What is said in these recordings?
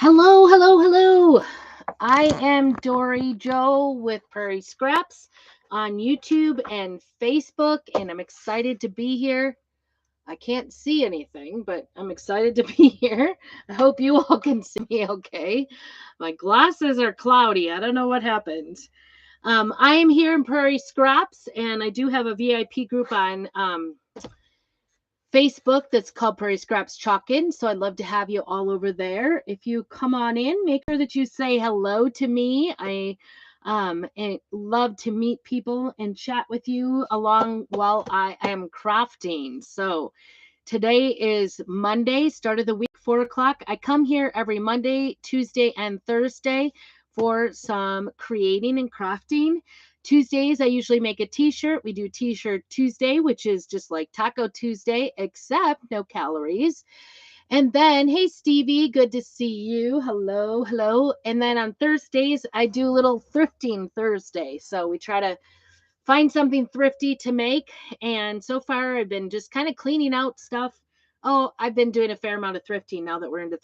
Hello, hello, hello. I am Dory Joe with Prairie Scraps on YouTube and Facebook, and I'm excited to be here. I can't see anything, but I'm excited to be here. I hope you all can see me okay. My glasses are cloudy. I don't know what happened. I am here in Prairie Scraps, and I do have a VIP group on Facebook that's called Prairie Scraps Chalk In. So I'd love to have you all over there. If you come on in, make sure that you say hello to me. I love to meet people and chat with you along while I am crafting. So today is Monday, start of the week, 4 o'clock. I come here every Monday, Tuesday, and Thursday for some creating and crafting. Tuesdays, I usually make a t-shirt. We do T-shirt Tuesday, which is just like Taco Tuesday, except no calories. And then, hey, Stevie, good to see you. Hello, hello. And then on Thursdays, I do a little thrifting Thursday. So we try to find something thrifty to make. And so far, I've been just kind of cleaning out stuff. Oh, I've been doing a fair amount of thrifting now that we're into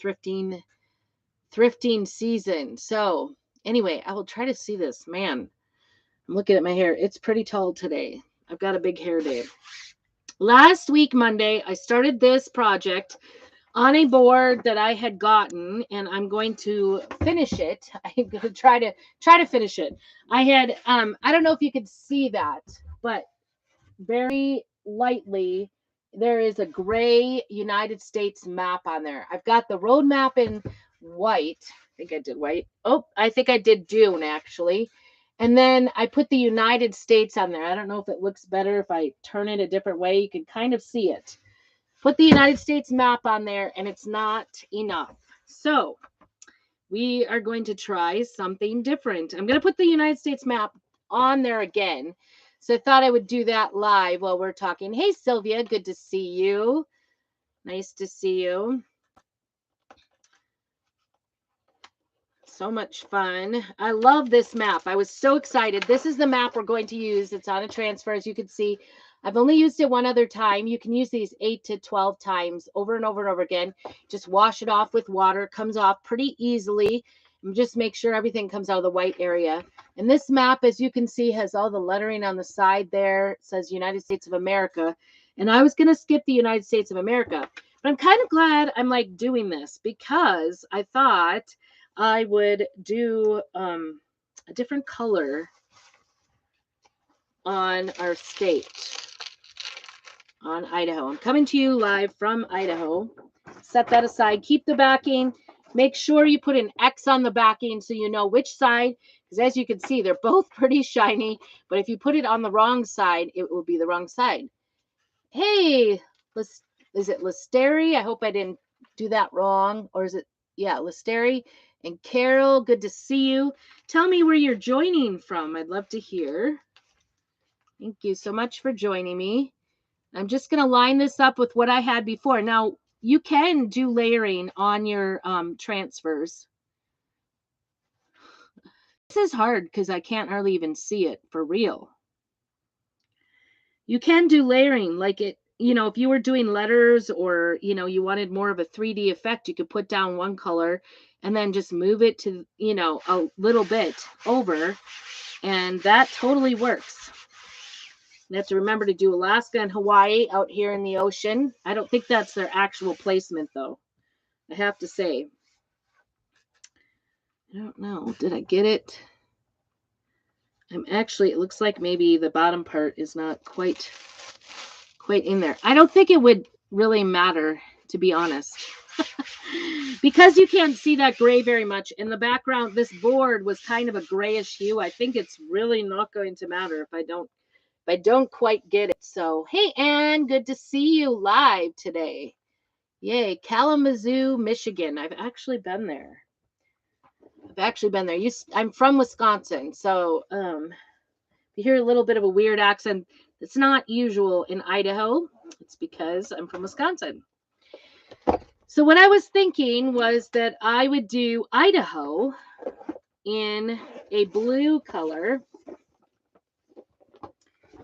thrifting season. So anyway, I will try to see this. Man, I'm looking at my hair. It's pretty tall today. I've got a big hair day. Last week, Monday, I started this project on a board that I had gotten, and I'm going to finish it. I'm going to try to finish it. I don't know if you could see that, but very lightly there is a gray United States map on there. I've got the road map in white. I think I did white. Oh, I think I did June actually. And then I put the United States on there. I don't know if it looks better if I turn it a different way. You can kind of see it. Put the United States map on there, and it's not enough. So we are going to try something different. I'm going to put the United States map on there again. So I thought I would do that live while we're talking. Hey, Sylvia, good to see you. Nice to see you. So much fun. I love this map. I was so excited. This is the map we're going to use. It's on a transfer, as you can see. I've only used it one other time. You can use these 8 to 12 times over and over and over again. Just wash it off with water. It comes off pretty easily. And just make sure everything comes out of the white area. And this map, as you can see, has all the lettering on the side there. It says United States of America. And I was going to skip the United States of America. But I'm kind of glad I'm like doing this because I thought I would do a different color on our state, on Idaho. I'm coming to you live from Idaho. Set that aside. Keep the backing. Make sure you put an X on the backing so you know which side, because as you can see, they're both pretty shiny, but if you put it on the wrong side, it will be the wrong side. Hey, is it Listeri? I hope I didn't do that wrong. Or is it, yeah, Listeri? And Carol, good to see you. Tell me where you're joining from. I'd love to hear. Thank you so much for joining me. I'm just going to line this up with what I had before. Now, you can do layering on your transfers. This is hard because I can't hardly even see it for real. You can do layering like it, if you were doing letters or, you wanted more of a 3D effect, you could put down one color and then just move it to, a little bit over, and that totally works. You have to remember to do Alaska and Hawaii out here in the ocean. I don't think that's their actual placement, though. I have to say. I don't know. Did I get it? It looks like maybe the bottom part is not quite in there. I don't think it would really matter, to be honest. Because you can't see that gray very much in the background. This board was kind of a grayish hue. I think it's really not going to matter if I don't quite get it. So, hey, Ann, good to see you live today. Yay, Kalamazoo, Michigan. I've actually been there. I'm from Wisconsin, so you hear a little bit of a weird accent. It's not usual in Idaho. It's because I'm from Wisconsin. So what I was thinking was that I would do Idaho in a blue color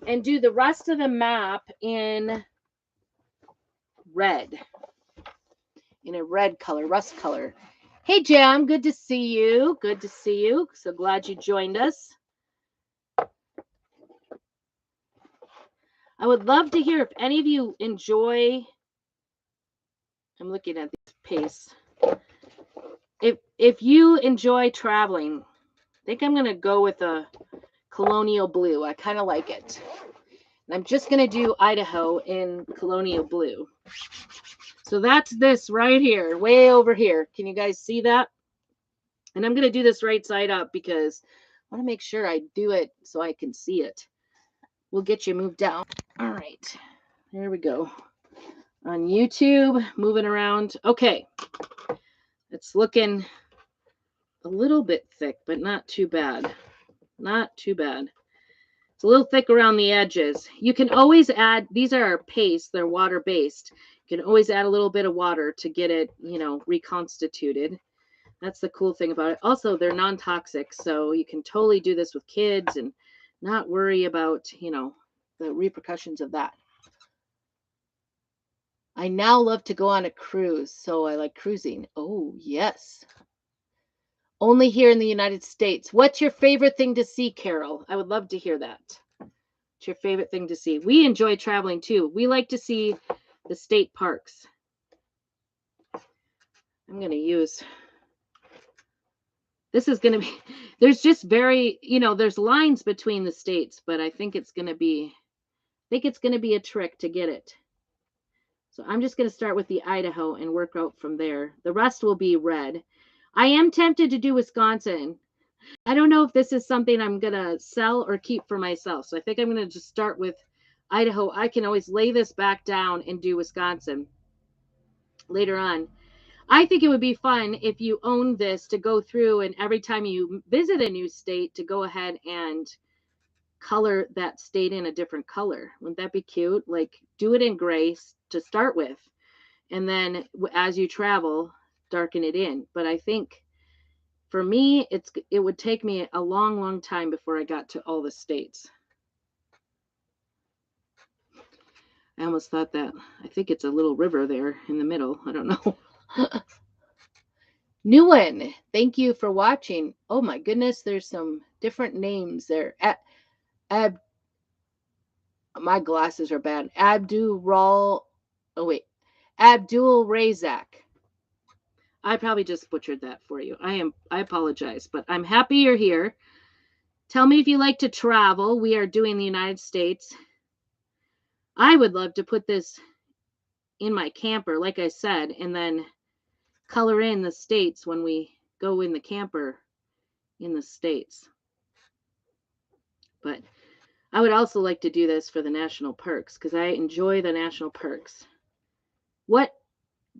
and do the rest of the map in red, in a red color, rust color. Hey, Jam, good to see you. Good to see you. So glad you joined us. I would love to hear if any of you enjoy. I'm looking at this pace. If you enjoy traveling, I think I'm gonna go with a colonial blue. I kind of like it. And I'm just gonna do Idaho in colonial blue. So that's this right here, way over here. Can you guys see that? And I'm gonna do this right side up because I want to make sure I do it so I can see it. We'll get you moved down. All right, there we go. On YouTube, moving around. Okay, it's looking a little bit thick, but not too bad. Not too bad. It's a little thick around the edges. You can always add, these are paste, they're water-based. You can always add a little bit of water to get it, reconstituted. That's the cool thing about it. Also, they're non-toxic, so you can totally do this with kids and not worry about, the repercussions of that. I now love to go on a cruise, so I like cruising. Oh, yes. Only here in the United States. What's your favorite thing to see, Carol? I would love to hear that. What's your favorite thing to see? We enjoy traveling too. We like to see the state parks. I'm going to use, this is going to be, there's just very, there's lines between the states, but I think it's going to be, a trick to get it. So I'm just going to start with the Idaho and work out from there. The rest will be red. I am tempted to do Wisconsin. I don't know if this is something I'm going to sell or keep for myself. So I think I'm going to just start with Idaho. I can always lay this back down and do Wisconsin later on. I think it would be fun if you owned this to go through and every time you visit a new state to go ahead and color that state in a different color. Wouldn't that be cute? Like do it in gray to start with. And then as you travel, darken it in. But I think for me, it would take me a long, long time before I got to all the states. I almost thought that. I think it's a little river there in the middle. I don't know. New one. Thank you for watching. Oh my goodness, there's some different names there. My glasses are bad. Abdul Razak. I probably just butchered that for you. I apologize, but I'm happy you're here. Tell me if you like to travel. We are doing the United States. I would love to put this in my camper, like I said, and then color in the states when we go in the camper in the states. But I would also like to do this for the national parks because I enjoy the national parks. What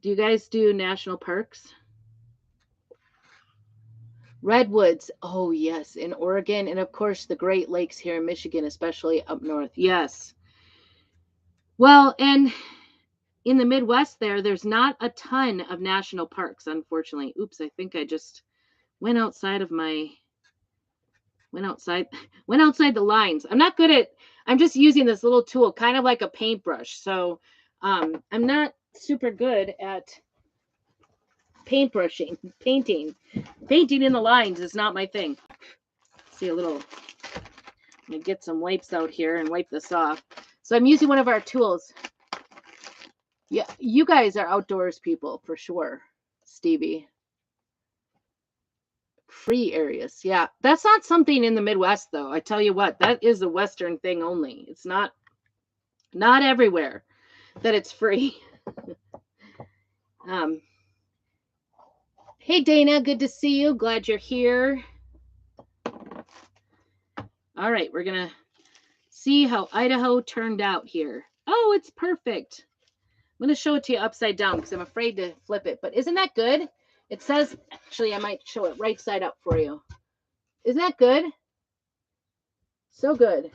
do you guys do? National parks? Redwoods. Oh, yes, in Oregon. And of course, the Great Lakes here in Michigan, especially up north. Yes. Well, and in the Midwest there's not a ton of national parks, unfortunately. Oops, I think I just went outside the lines. I'm not good at, I'm just using this little tool, kind of like a paintbrush. So I'm not super good at painting. Painting in the lines is not my thing. See a little, let me get some wipes out here and wipe this off. So I'm using one of our tools. Yeah, you guys are outdoors people for sure, Stevie. Free areas. Yeah, that's not something in the Midwest, though. I tell you what, that is a Western thing only. It's not everywhere that it's free. Hey, Dana, good to see you. Glad you're here. All right, we're going to see how Idaho turned out here. Oh, it's perfect. I'm going to show it to you upside down because I'm afraid to flip it. But isn't that good? It says, actually, I might show it right side up for you. Isn't that good? So good.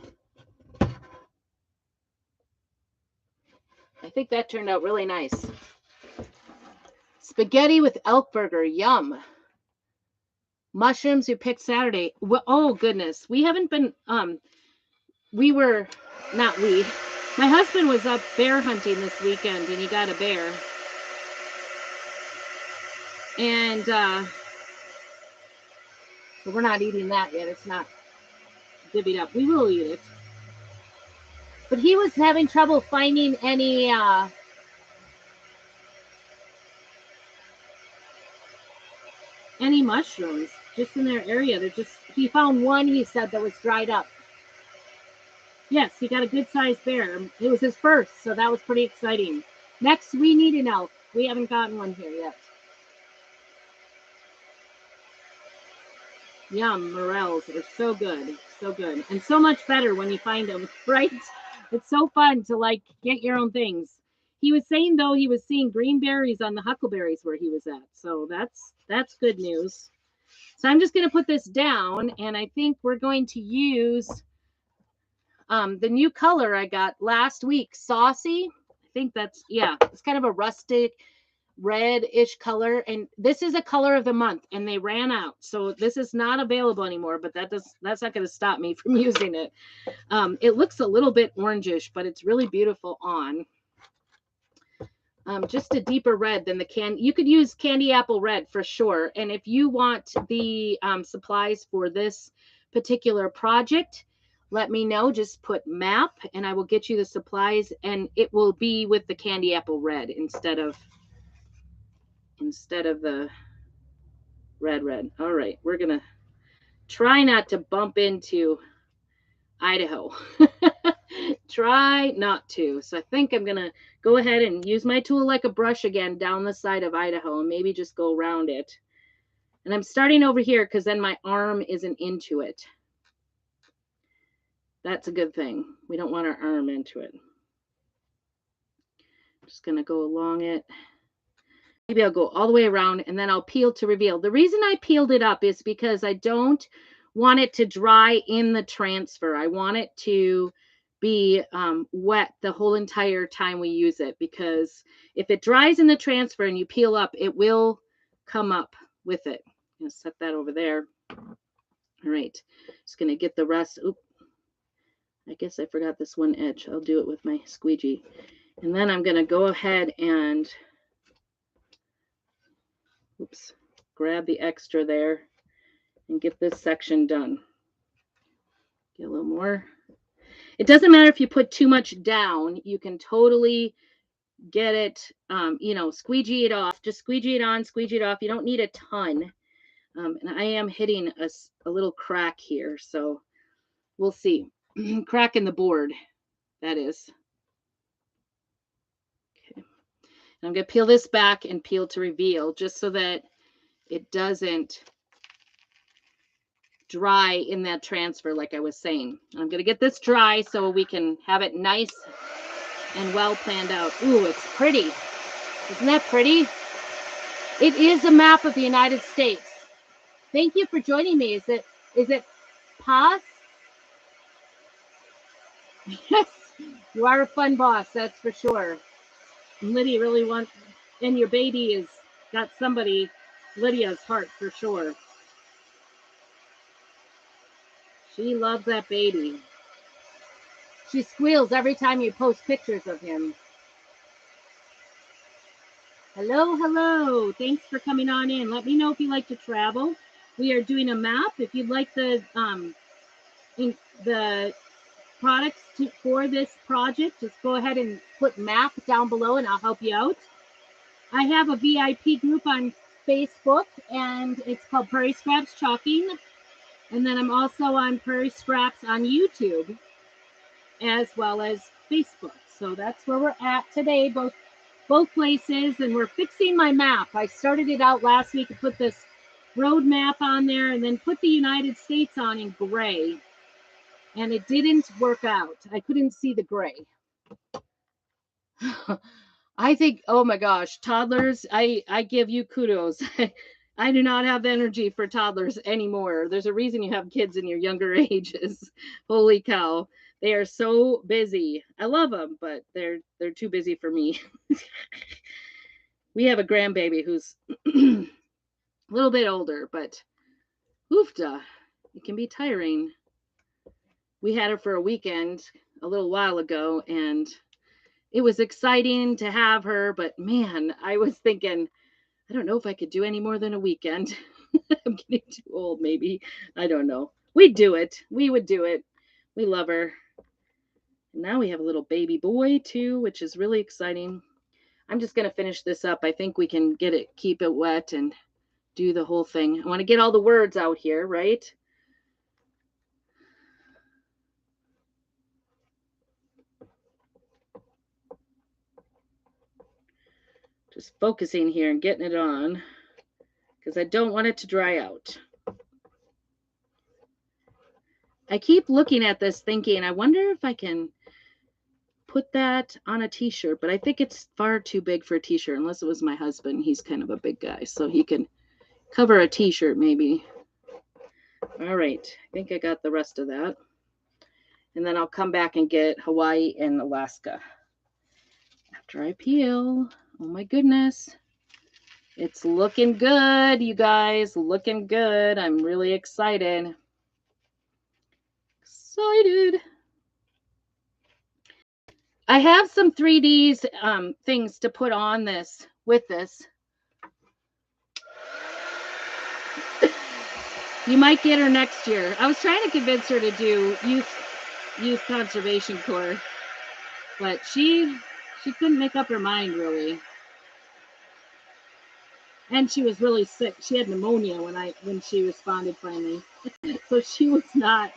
I think that turned out really nice. Spaghetti with elk burger. Yum. Mushrooms we picked Saturday. Well, oh, goodness. We haven't been, my husband was up bear hunting this weekend and he got a bear. And so we're not eating that yet. It's not divvied up. We will eat it. But he was having trouble finding any mushrooms just in their area. He found one, he said, that was dried up. Yes, he got a good sized bear. It was his first, so that was pretty exciting. Next, we need an elk. We haven't gotten one here yet. Yum, morels are so good, so good, and so much better when you find them, right? It's so fun to like get your own things. He was saying though he was seeing green berries on the huckleberries where he was at, so that's good news. So I'm just going to put this down, and I think we're going to use the new color I got last week, Saucy. I think that's, yeah, it's kind of a rustic red-ish color, and this is a color of the month, and they ran out, so this is not available anymore, but that's not going to stop me from using it. It looks a little bit orangish, but it's really beautiful on. Just a deeper red than you could use candy apple red for sure. And if you want the supplies for this particular project, let me know. Just put map and I will get you the supplies, and it will be with the candy apple red instead of the red. All right, we're gonna try not to bump into Idaho. Try not to. So I think I'm gonna go ahead and use my tool like a brush again down the side of Idaho, and maybe just go around it. And I'm starting over here because then my arm isn't into it. That's a good thing. We don't want our arm into it. Just gonna go along it. Maybe I'll go all the way around, and then I'll peel to reveal. The reason I peeled it up is because I don't want it to dry in the transfer. I want it to be wet the whole entire time we use it, because if it dries in the transfer and you peel up, it will come up with it. I'm going to set that over there. All right, just going to get the rest. Oop, I guess I forgot this one edge. I'll do it with my squeegee. And then I'm going to go ahead and grab the extra there and get this section done. Get a little more. It doesn't matter if you put too much down. You can totally get it, squeegee it off. Just squeegee it on, squeegee it off. You don't need a ton. And I am hitting a little crack here, so we'll see. Crack in the board, that is. Okay. I'm going to peel this back and peel to reveal, just so that it doesn't dry in that transfer like I was saying. I'm going to get this dry so we can have it nice and well planned out. Ooh, it's pretty. Isn't that pretty? It is a map of the United States. Thank you for joining me. Is it Paz? Yes, you are a fun boss, that's for sure. Lydia really wants, and your baby has got Lydia's heart for sure. She loves that baby. She squeals every time you post pictures of him. Hello, hello. Thanks for coming on in. Let me know if you like to travel. We are doing a map. If you'd like the products for this project, just go ahead and put map down below and I'll help you out. I have a VIP group on Facebook, and it's called Prairie Scraps Chalking. And then I'm also on Prairie Scraps on YouTube as well as Facebook. So that's where we're at today, both places. And we're fixing my map. I started it out last week to put this road map on there and then put the United States on in gray. And it didn't work out. I couldn't see the gray. I think, oh my gosh, toddlers, I give you kudos. I do not have the energy for toddlers anymore. There's a reason you have kids in your younger ages. Holy cow. They are so busy. I love them, but they're too busy for me. We have a grandbaby who's a little bit older, but oofda, it can be tiring. We had her for a weekend a little while ago, and it was exciting to have her, but man, I was thinking, I don't know if I could do any more than a weekend. I'm getting too old, maybe. I don't know. We'd do it. We would do it. We love her. Now we have a little baby boy too, which is really exciting. I'm just going to finish this up. I think we can keep it wet and do the whole thing. I want to get all the words out here, right? Just focusing here and getting it on because I don't want it to dry out. I keep looking at this thinking, I wonder if I can put that on a t-shirt, but I think it's far too big for a t-shirt unless it was my husband. He's kind of a big guy, so he can cover a t-shirt maybe. All right, I think I got the rest of that. And then I'll come back and get Hawaii and Alaska after I peel. Oh my goodness. It's looking good, you guys. Looking good. I'm really excited. Excited. I have some 3Ds things to put on this with this. You might get her next year. I was trying to convince her to do youth conservation corps, but she couldn't make up her mind really. And she was really sick. She had pneumonia when she responded finally. So she was not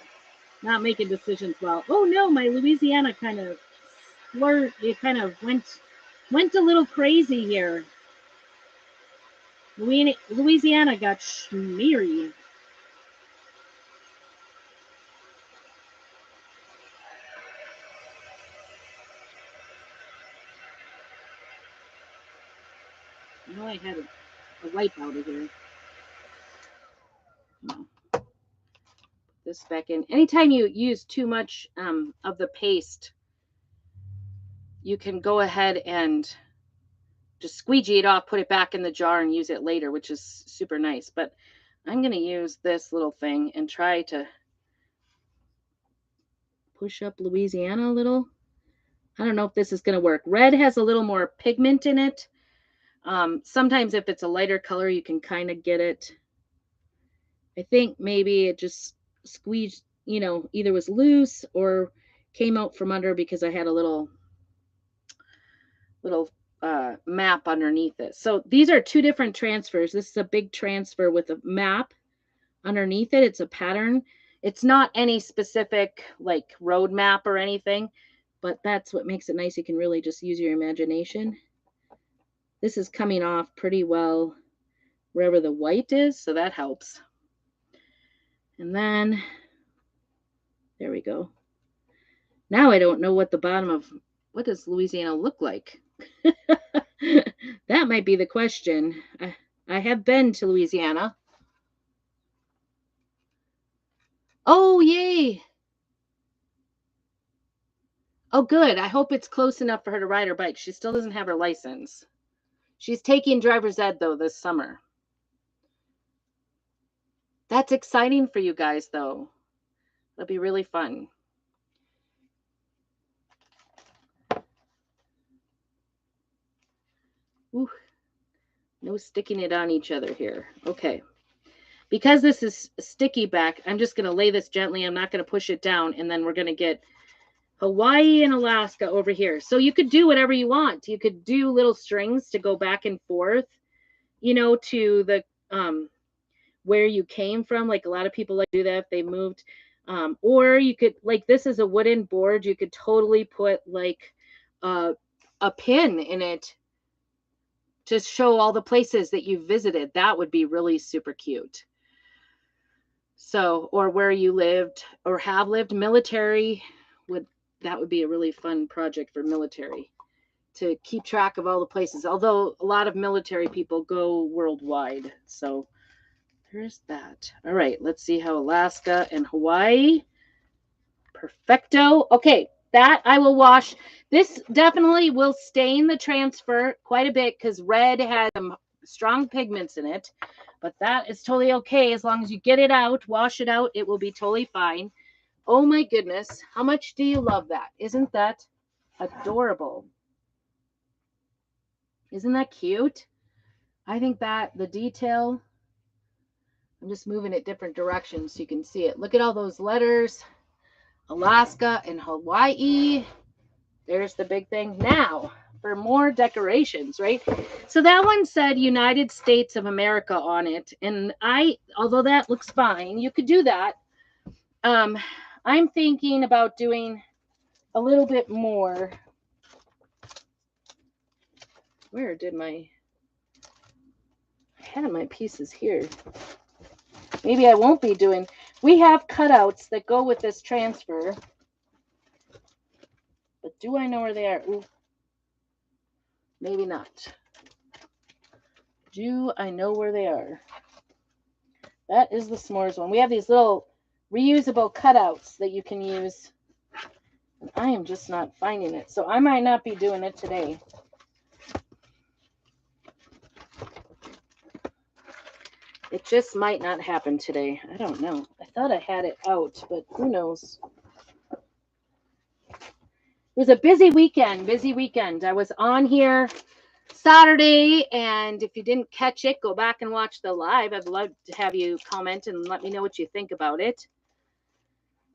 making decisions well. Oh no, my Louisiana kind of flirt. It kind of went a little crazy here. Louisiana got schmeary. I know I had a wipe out of here. No. Put this back in. Anytime you use too much of the paste, you can go ahead and just squeegee it off, put it back in the jar and use it later, which is super nice. But I'm going to use this little thing and try to push up Louisiana a little. I don't know if this is going to work. Red has a little more pigment in it. Sometimes if it's a lighter color, you can kind of get it. I think maybe it just squeezed, either was loose or came out from under because I had a little map underneath it. So these are two different transfers. This is a big transfer with a map underneath it. It's a pattern. It's not any specific like road map or anything, but that's what makes it nice. You can really just use your imagination. This is coming off pretty well wherever the white is, so that helps. And then there we go. Now I don't know what does Louisiana look like? That might be the question. I have been to Louisiana. Oh, yay. Oh, good. I hope it's close enough for her to ride her bike. She still doesn't have her license. She's taking driver's ed, though, this summer. That's exciting for you guys, though. That'll be really fun. Ooh. No sticking it on each other here. Okay. Because this is sticky back, I'm just going to lay this gently. I'm not going to push it down. And then we're going to get Hawaii and Alaska over here. So you could do whatever you want. You could do little strings to go back and forth, to the where you came from. Like a lot of people like to do that if they moved. Or you could, like this is a wooden board. You could totally put like a pin in it to show all the places that you visited. That would be really super cute. So, or where you lived or have lived. Military that would be a really fun project for military to keep track of all the places. Although a lot of military people go worldwide. So there's that. All right, let's see how Alaska and Hawaii. Perfecto. Okay, that I will wash. This definitely will stain the transfer quite a bit because red has some strong pigments in it. But that is totally okay as long as you get it out, wash it out, it will be totally fine. Oh my goodness, how much do you love that? Isn't that adorable? Isn't that cute? I think that the detail, I'm just moving it different directions so you can see it. Look at all those letters. Alaska and Hawaii. There's the big thing. Now, for more decorations, right? So that one said United States of America on it. And although that looks fine, you could do that. I'm thinking about doing a little bit more. Where did I had my pieces here. Maybe I won't be doing, we have cutouts that go with this transfer. But do I know where they are? Ooh, maybe not. Do I know where they are? That is the s'mores one. We have these little reusable cutouts that you can use. And I am just not finding it. So I might not be doing it today. It just might not happen today. I don't know. I thought I had it out, but who knows? It was a busy weekend. I was on here Saturday, and if you didn't catch it, go back and watch the live. I'd love to have you comment and let me know what you think about it.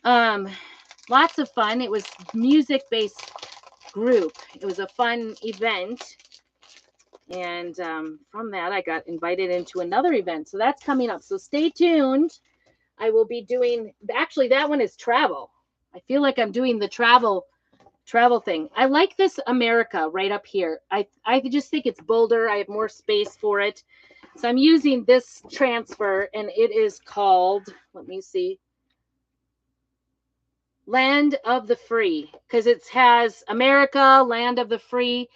Lots of fun. It was music-based group. It was a fun event. And from that, I got invited into another event. So that's coming up. So stay tuned. I will be doing, actually, that one is travel. I feel like I'm doing the travel thing. I like this America right up here. I just think it's bolder. I have more space for it. So I'm using this transfer, and it is called, let me see, Land of the Free, because it has America, Land of the Free,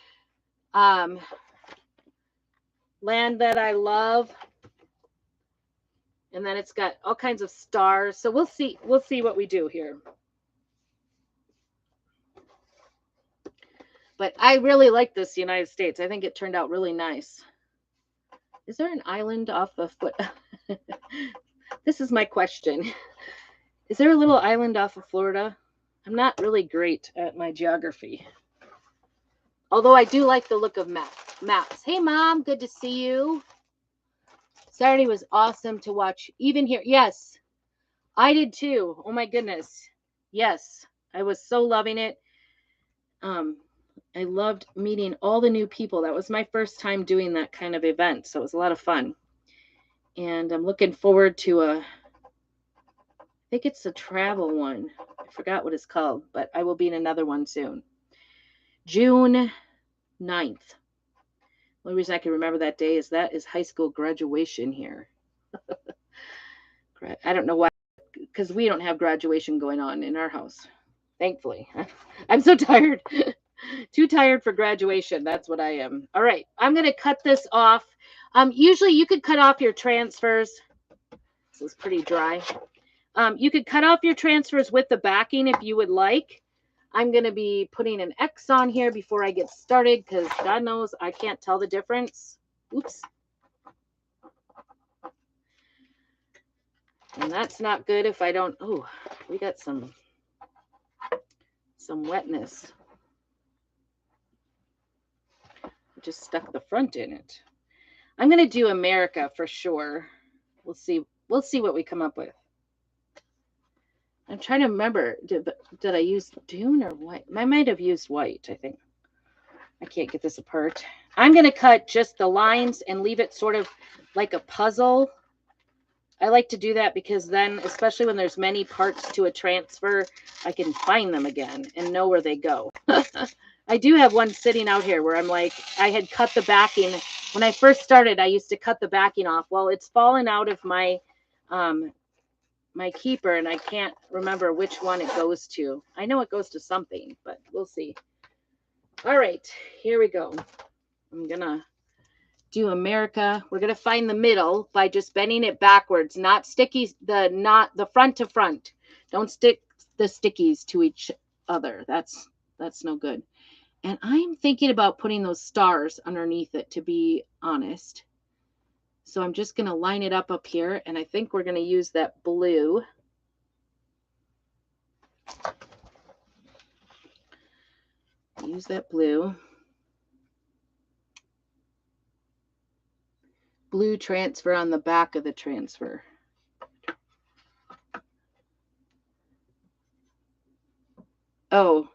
Land That I Love, and then it's got all kinds of stars. So we'll see what we do here. But I really like this United States. I think it turned out really nice. Is there an island off the foot? This is my question. Is there a little island off of Florida? I'm not really great at my geography. Although I do like the look of maps. Hey, Mom, good to see you. Saturday was awesome to watch. Even here. Yes, I did too. Oh, my goodness. Yes, I was so loving it. I loved meeting all the new people. That was my first time doing that kind of event, so it was a lot of fun. And I'm looking forward to I think it's a travel one. I forgot what it's called, but I will be in another one soon. June 9th. The only reason I can remember that day is that is high school graduation here. I don't know why, because we don't have graduation going on in our house, thankfully. I'm so tired. Too tired for graduation. That's what I am. All right. I'm going to cut this off. Usually you could cut off your transfers. This is pretty dry. You could cut off your transfers with the backing if you would like. I'm going to be putting an X on here before I get started because God knows I can't tell the difference. Oops. And that's not good if I don't. Oh, we got some wetness. Just stuck the front in it. I'm going to do America for sure. We'll see what we come up with. I'm trying to remember, did I use Dune or white? I might have used white, I think. I can't get this apart. I'm going to cut just the lines and leave it sort of like a puzzle. I like to do that because then, especially when there's many parts to a transfer, I can find them again and know where they go. I do have one sitting out here where I'm like, I had cut the backing. When I first started, I used to cut the backing off. Well, it's fallen out of my my keeper, and I can't remember which one it goes to. I know it goes to something, but we'll see. All right, here we go. I'm going to do America. We're going to find the middle by just bending it backwards, not stickies, not the front to front. Don't stick the stickies to each other. That's no good. And I'm thinking about putting those stars underneath it, to be honest. So I'm just going to line it up here, and I think we're going to use that blue. Use that blue. Blue transfer on the back of the transfer. Oh.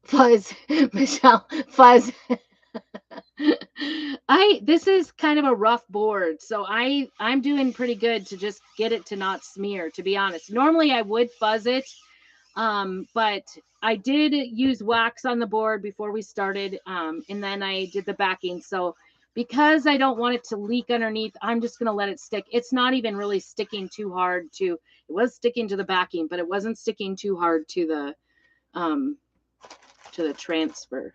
Fuzz. Michelle. Fuzz. This is kind of a rough board, so I'm doing pretty good to just get it to not smear, to be honest. Normally I would fuzz it, but I did use wax on the board before we started, and then I did the backing. So because I don't want it to leak underneath, I'm just going to let it stick. It's not even really sticking too hard to, it was sticking to the backing, but it wasn't sticking too hard to the transfer.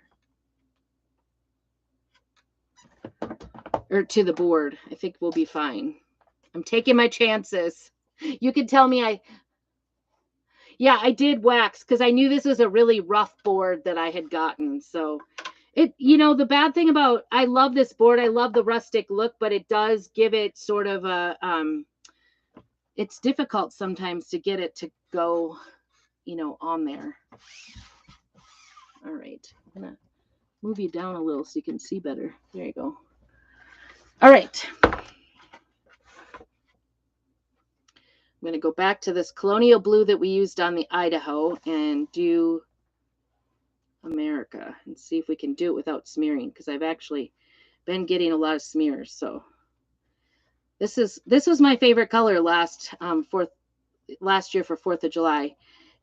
Or to the board. I think we'll be fine. I'm taking my chances. You can tell me yeah, I did wax because I knew this was a really rough board that I had gotten. So the bad thing about, I love this board. I love the rustic look, but it does give it sort of a, it's difficult sometimes to get it to go, on there. All right. I'm going to move you down a little so you can see better. There you go. All right. I'm going to go back to this colonial blue that we used on the Idaho and do America and see if we can do it without smearing, because I've actually been getting a lot of smears. So this was my favorite color last year for 4th of July.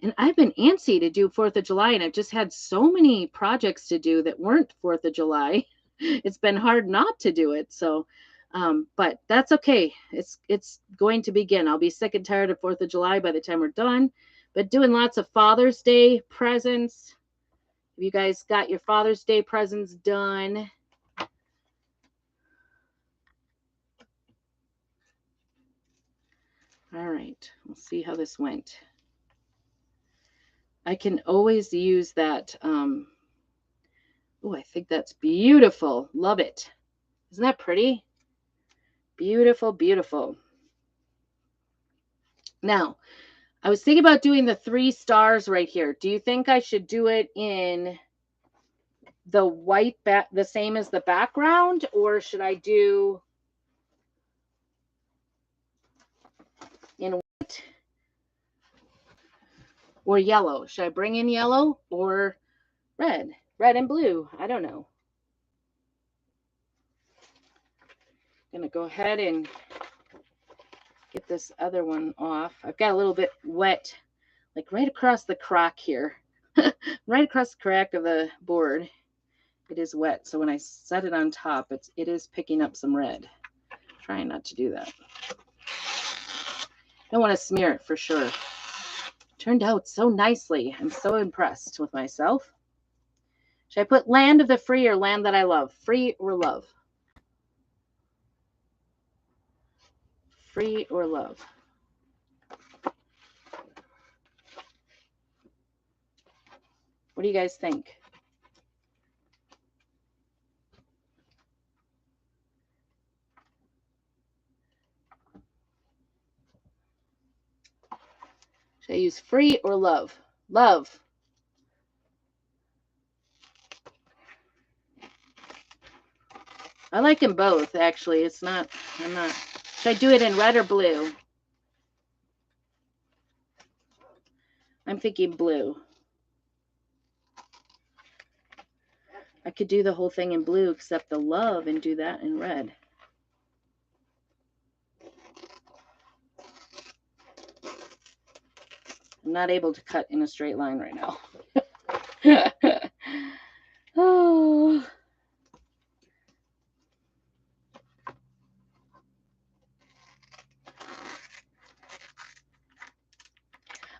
And I've been antsy to do 4th of July, and I've just had so many projects to do that weren't 4th of July. It's been hard not to do it. So but that's okay. It's going to begin. I'll be sick and tired of 4th of July by the time we're done. But doing lots of Father's Day presents. Have you guys got your Father's Day presents done? All right. We'll see how this went. I can always use that. Oh, I think that's beautiful. Love it. Isn't that pretty? Beautiful, beautiful. Now, I was thinking about doing the 3 stars right here. Do you think I should do it in the white the same as the background, or should I do in white or yellow? Should I bring in yellow or red and blue? I don't know. I'm gonna go ahead and get this other one off. I've got a little bit wet, like right across the crack here. Right across the crack of the board, it is wet. So when I set it on top, it is picking up some red. Trying not to do that. Don't want to smear it for sure. Turned out so nicely. I'm so impressed with myself. Should I put land of the free or land that I love? Free or love? Free or love? What do you guys think? Should I use free or love? Love. I like them both, actually. Should I do it in red or blue? I'm thinking blue. I could do the whole thing in blue except the love and do that in red. I'm not able to cut in a straight line right now. Oh.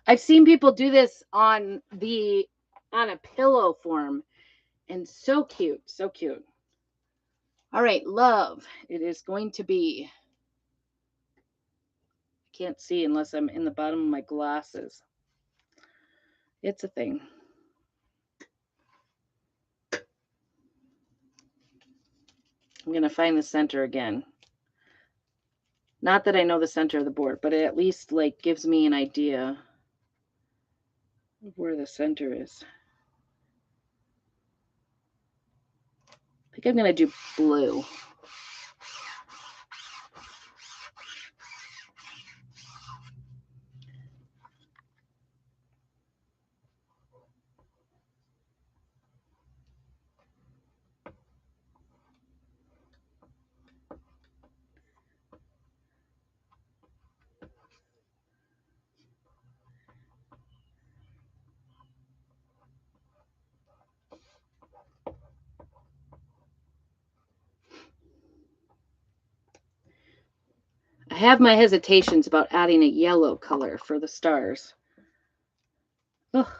I've seen people do this on a pillow form, and so cute, so cute. All right, love. It is going to be, I can't see unless I'm in the bottom of my glasses. It's a thing. I'm going to find the center again. Not that I know the center of the board, but it at least like gives me an idea of where the center is. think I'm going to do blue. I have my hesitations about adding a yellow color for the stars. Oh,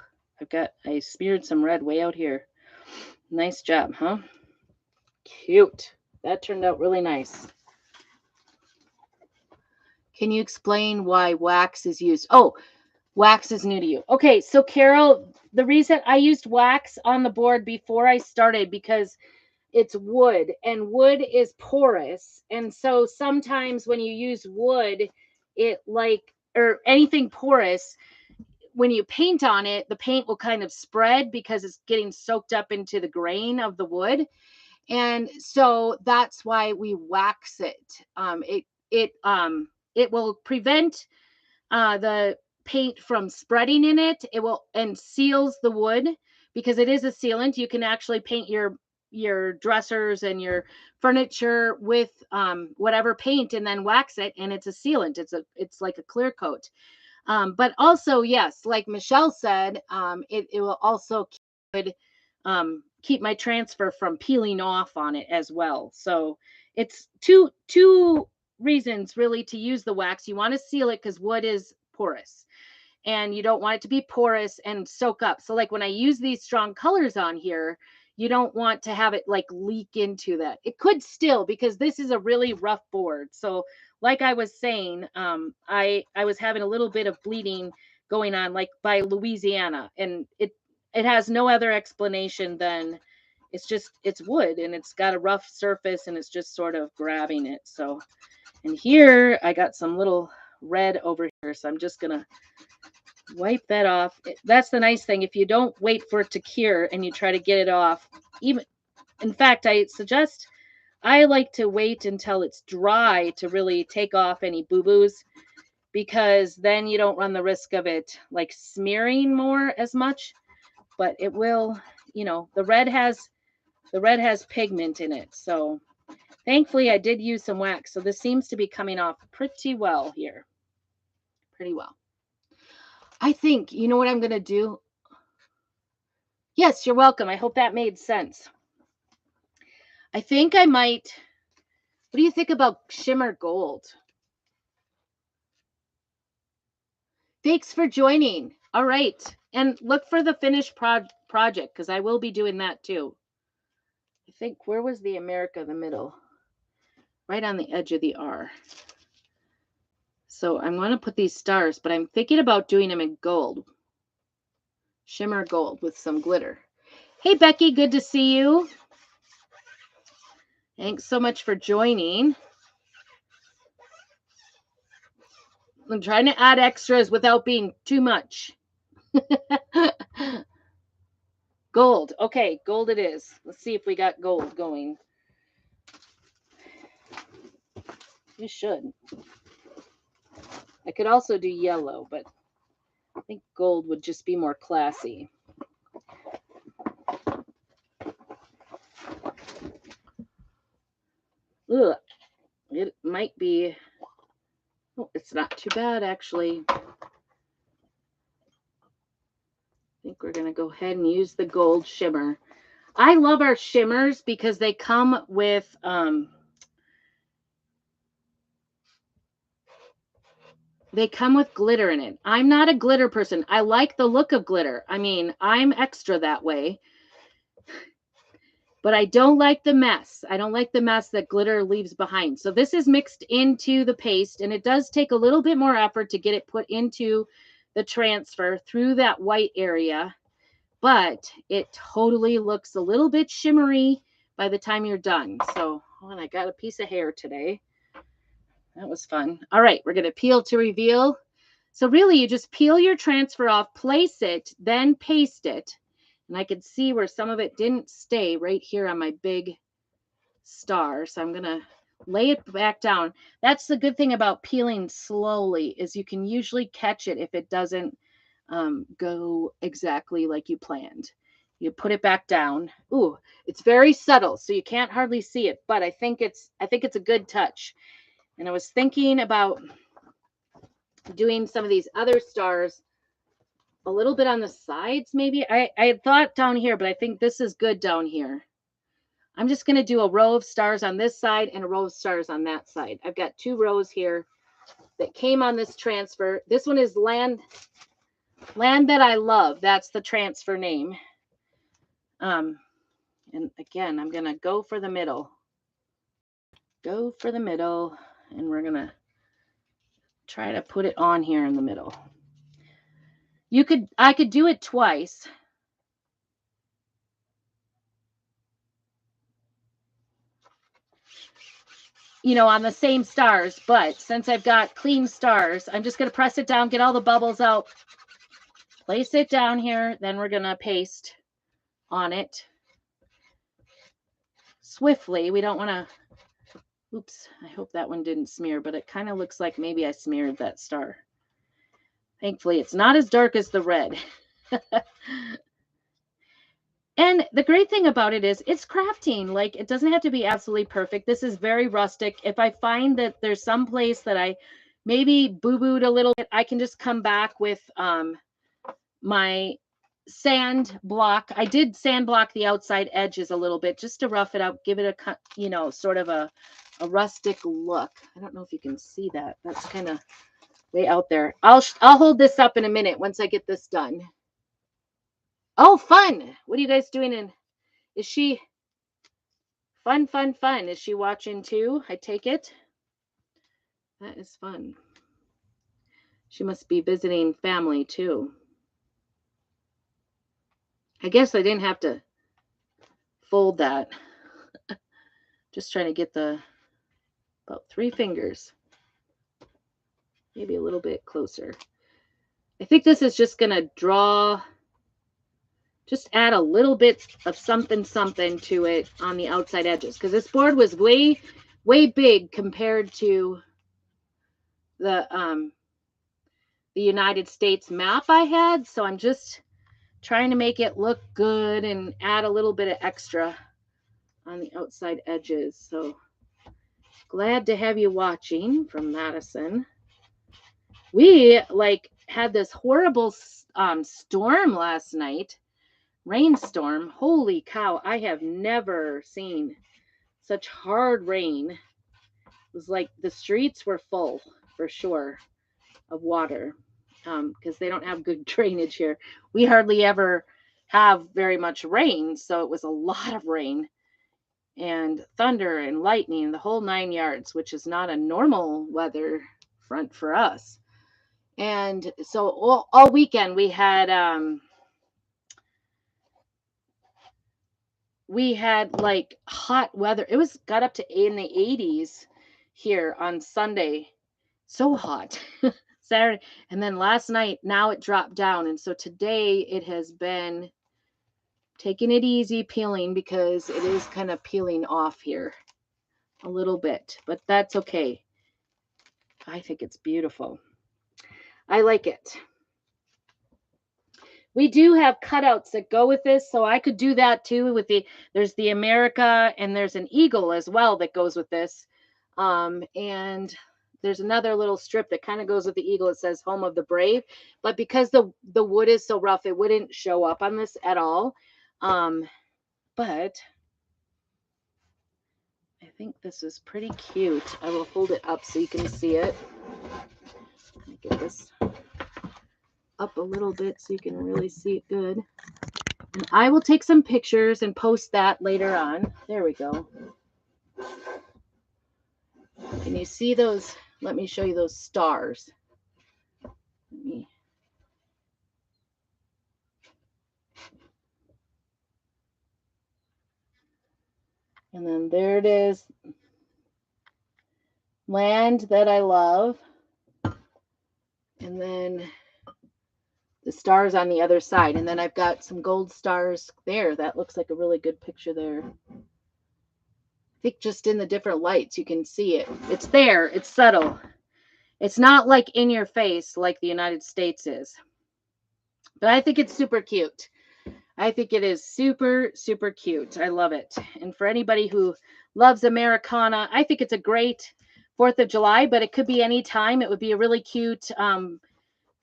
I smeared some red way out here. Nice job, huh? Cute. That turned out really nice. Can you explain why wax is used? Oh, wax is new to you. Okay, so Carol, the reason I used wax on the board before I started because it's wood and wood is porous. And so sometimes when you use wood, or anything porous, when you paint on it, the paint will kind of spread because it's getting soaked up into the grain of the wood. And so that's why we wax it. It will prevent the paint from spreading in it. It will and seals the wood because it is a sealant. You can actually paint your dressers and your furniture with whatever paint and then wax it, and it's a sealant. It's like a clear coat. But also, yes, like Michelle said, it will also keep my transfer from peeling off on it as well. So it's two reasons really to use the wax. You want to seal it because wood is porous and you don't want it to be porous and soak up. So like when I use these strong colors on here, you don't want to have it like leak into that. It could still, because this is a really rough board. So like I was saying, I was having a little bit of bleeding going on like by Louisiana, and it has no other explanation than it's wood and it's got a rough surface and it's just sort of grabbing it. So, and here I got some little red over here, so I'm just gonna wipe that off. That's the nice thing. If you don't wait for it to cure and you try to get it off, even in fact, I like to wait until it's dry to really take off any boo-boos, because then you don't run the risk of it like smearing more as much. But it will, the red has pigment in it. So thankfully I did use some wax. So this seems to be coming off pretty well here. Pretty well. I think, you know what I'm going to do? Yes, you're welcome. I hope that made sense. I think I might. What do you think about shimmer gold? Thanks for joining. All right. And look for the finished project, because I will be doing that too. I think, where was the America in the middle? Right on the edge of the R. So I'm going to put these stars, but I'm thinking about doing them in gold. Shimmer gold with some glitter. Hey, Becky, good to see you. Thanks so much for joining. I'm trying to add extras without being too much. Gold. Okay, gold it is. Let's see if we got gold going. You should. I could also do yellow, but I think gold would just be more classy. Ugh. It might be. Oh, it's not too bad, actually. I think we're going to go ahead and use the gold shimmer. I love our shimmers because they come with glitter in it. I'm not a glitter person. I like the look of glitter. I mean, I'm extra that way. But I don't like the mess. I don't like the mess that glitter leaves behind. So this is mixed into the paste, and it does take a little bit more effort to get it put into the transfer through that white area, but it totally looks a little bit shimmery by the time you're done. So, and I got a piece of hair today. That was fun. All right, we're going to peel to reveal. So really, you just peel your transfer off, place it, then paste it. And I could see where some of it didn't stay right here on my big star. So I'm going to lay it back down. That's the good thing about peeling slowly is you can usually catch it if it doesn't go exactly like you planned. You put it back down. Ooh, it's very subtle, so you can't hardly see it, but I think it's a good touch. And I was thinking about doing some of these other stars a little bit on the sides, maybe. I had thought down here, but I think this is good down here. I'm just going to do a row of stars on this side and a row of stars on that side. I've got 2 rows here that came on this transfer. This one is Land That I Love. That's the transfer name. And again, I'm going to go for the middle. Go for the middle, and we're going to try to put it on here in the middle. I could do it twice. On the same stars, but since I've got clean stars, I'm just going to press it down, get all the bubbles out, place it down here, then we're going to paste on it swiftly. We don't want to, oops, I hope that one didn't smear, but it kind of looks like maybe I smeared that star. Thankfully, it's not as dark as the red. And the great thing about it is it's crafting. Like, it doesn't have to be absolutely perfect. This is very rustic. If I find that there's some place that I maybe boo-booed a little bit, I can just come back with my sand block. I did sand block the outside edges a little bit just to rough it out, give it a, sort of a rustic look. I don't know if you can see that. That's kind of way out there. I'll hold this up in a minute once I get this done. Oh, fun. What are you guys doing is she fun? Is she watching too? I take it. That is fun. She must be visiting family too. I guess I didn't have to fold that. Just trying to get about 3 fingers. Maybe a little bit closer. I think this is just going to just add a little bit of something to it on the outside edges, because this board was way big compared to the United States map I had. So I'm just trying to make it look good and add a little bit of extra on the outside edges. So glad to have you watching from Madison. We had this horrible storm last night. Rainstorm. Holy cow. I have never seen such hard rain. It was like the streets were full for sure of water, because they don't have good drainage here. We hardly ever have very much rain, so it was a lot of rain and thunder and lightning, the whole 9 yards, which is not a normal weather front for us. And so all weekend we had like hot weather. It got up to in the 80s here on Sunday. So hot. Saturday. And then last night, now it dropped down. And so today it has been taking it easy peeling, because it is kind of peeling off here a little bit, but that's okay. I think it's beautiful. I like it. We do have cutouts that go with this, so I could do that too. There's the America, and there's an eagle as well that goes with this. And there's another little strip that kind of goes with the eagle. It says Home of the Brave, but because the wood is so rough, it wouldn't show up on this at all. But I think this is pretty cute. I will hold it up so you can see it. Get this up a little bit so you can really see it good. And I will take some pictures and post that later on. There we go. Can you see those? Let me show you those stars. And then there it is. Land That I Love. And then the stars on the other side. And then I've got some gold stars there. That looks like a really good picture there. I think just in the different lights, you can see it. It's there. It's subtle. It's not like in your face like the United States is. But I think it's super cute. I think it is super, super cute. I love it. And for anybody who loves Americana, I think it's a great 4th of July, but it could be any time. It would be a really cute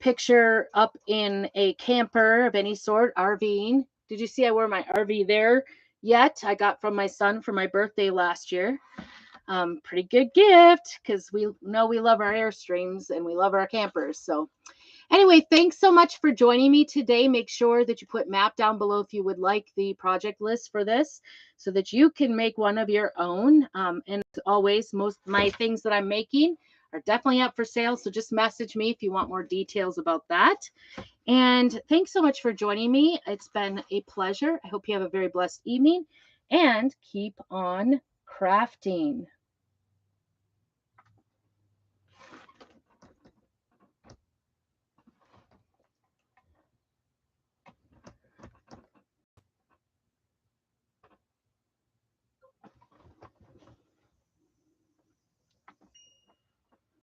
picture up in a camper of any sort, RVing. Did you see I wore my RV there yet? I got from my son for my birthday last year. Pretty good gift because we know we love our Airstreams and we love our campers. So anyway, thanks so much for joining me today. Make sure that you put map down below if you would like the project list for this so that you can make one of your own. And as always, most of my things that I'm making are definitely up for sale. So just message me if you want more details about that. And thanks so much for joining me. It's been a pleasure. I hope you have a very blessed evening and keep on crafting.